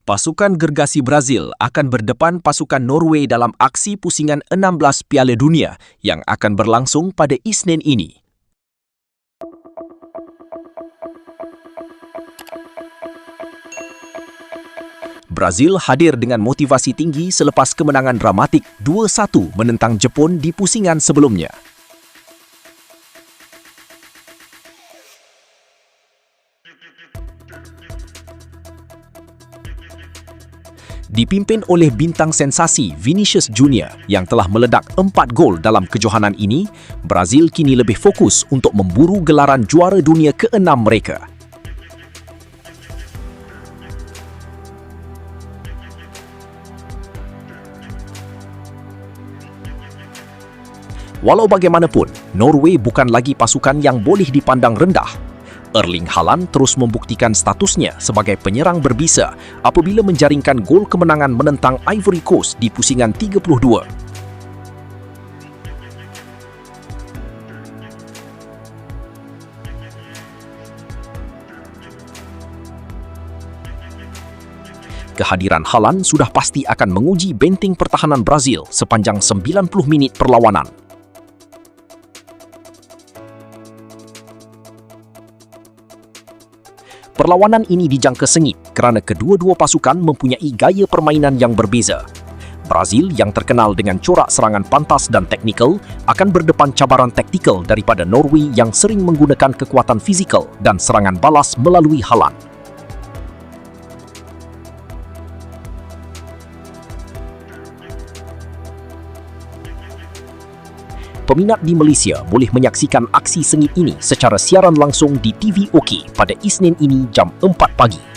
Pasukan gergasi Brazil akan berdepan pasukan Norway dalam aksi pusingan 16 Piala Dunia yang akan berlangsung pada Isnin ini. Brazil hadir dengan motivasi tinggi selepas kemenangan dramatik 2-1 menentang Jepun di pusingan sebelumnya. Dipimpin oleh bintang sensasi Vinicius Junior yang telah meledak 4 gol dalam kejohanan ini, Brazil kini lebih fokus untuk memburu gelaran juara dunia ke-6 mereka. Walau bagaimanapun, Norway bukan lagi pasukan yang boleh dipandang rendah. Erling Haaland terus membuktikan statusnya sebagai penyerang berbisa apabila menjaringkan gol kemenangan menentang Ivory Coast di pusingan 32. Kehadiran Haaland sudah pasti akan menguji benteng pertahanan Brazil sepanjang 90 minit perlawanan. Perlawanan ini dijangka sengit kerana kedua-dua pasukan mempunyai gaya permainan yang berbeza. Brazil yang terkenal dengan corak serangan pantas dan teknikal akan berdepan cabaran taktikal daripada Norway yang sering menggunakan kekuatan fizikal dan serangan balas melalui Haaland. Peminat di Malaysia boleh menyaksikan aksi sengit ini secara siaran langsung di TV OK pada Isnin ini jam 4 pagi.